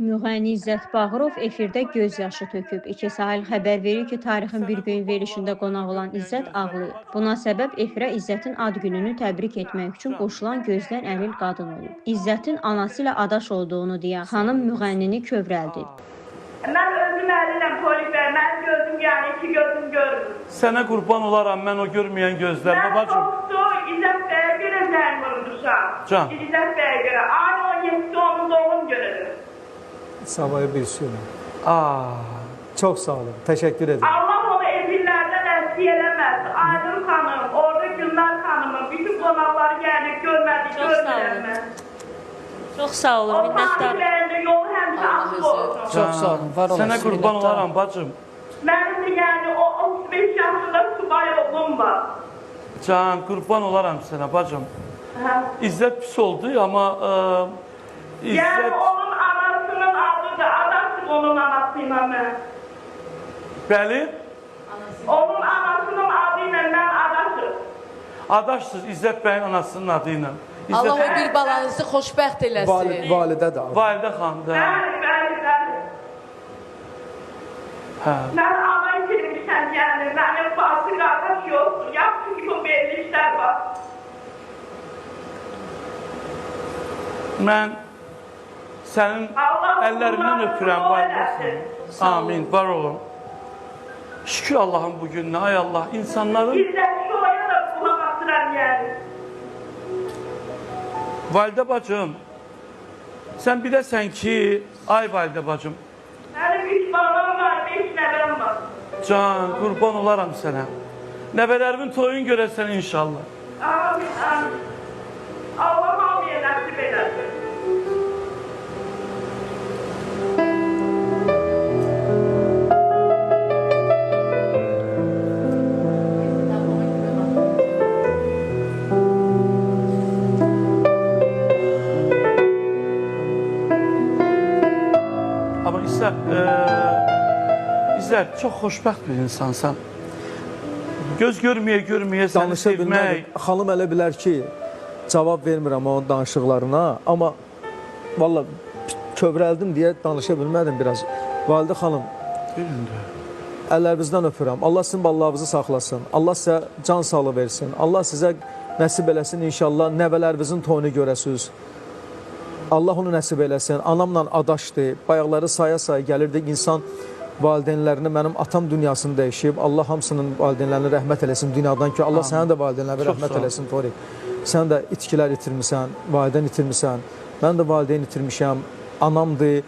Müğənni İzzət Bağırov efirdə göz yaşı töküb. İki sahil xəbər verir ki, tarixin bir gün verilişində qonaq olan İzzət ağlayıb. Buna səbəb efirə İzzətin ad gününü təbrik etmək üçün qoşulan gözdən əlil qadın olub. İzzətin anası ilə adaş olduğunu deyən xanım müğənnini kövrəldi. Mən özüm əlinəm polislər, mənim gözüm yəni iki gözüm görür. Sənə qurban olaram mən o görməyən gözlərimə bacım. Mən çoxdur, İzzət bəyə görə zəng vurmuşam. Can. İzzət bəyə görə, aynı 17 onun doğum günüdür. Sabahı bir sürü. Çok sağ olun. Teşekkür ederim. Allah onu evillərdən əski eləməz. Aydın xanım, orada Günlar xanımı, bütün qonaqları gəldik, görmədik, görməyəmə. Çox sağ olun, O minnətdarım. tarihlərində yolu həmişə açıq olsun. Çok sağ olun. Var olasın. Sənə qurban olaram bacım. Mənim də yəni o 35 yaşında subay oğlum var. Can, qurban olaram sənə bacım. İzzət pis oldu amma Yəni İzzət onun anasının adıdır, adasın onun anasıyla mən. bəli Onun anasının adı ilə mən adasın. adaşsız İzzət bəyin anasının adı ilə. Allah o bir balanızı xoşbəxt eləsin. Validə də. Validə xanımdır. Bəli, bəli, bəli. Hə. Mən ana itirmişəm yəni, mənim bacı qardaş yoxdur. Yaxşı ki, bu verilişlər var. Mən sənin Allah əllərindən onları öpürəm qubul validesin. eləsin. Amin, var olun. Şükür Allah'ın bu gününe, ay Allah, insanların... Bizdən şuraya da qulaq asıram yəni. Validə bacım, sən bilirsən ki, ay validə bacım, Mənim 3 balam var, 5 nəvəm var. can, qurban olaram sənə. Nəvələrimin toyun görəsən inşallah. Amin, amin. Allah hamıya nəsib eləsin. Amma İzzət, çox xoşbəxt bir insansan. Göz görməyə səni Danışa sevmək. bilməm. Xanım elə bilər ki, cavab vermirəm onun danışıqlarına. Amma valla kövrəldim deyə danışa bilmədim biraz. Validə xanım, əllərinizdən öpürəm. Allah sizin ballarınızı saxlasın. Allah sizə can sağlığı versin. Allah sizə nəsib eləsin inşallah. Nəvələrinizin toyunu görəsiniz. Allah onu nəsib eləsin. Anamla adaşdı. Bayaqları saya gəlirdik. İnsan valideynlərini, mənim atam dünyasını dəyişib. Allah hamısının valideynlərini rəhmət eləsin dünyadan ki, Allah sənin də valideynlərini rəhmət eləsin. Torik. Sən də itkilər itirmisən, valideyn itirmisən. Mən də valideyn itirmişəm. Anamdır.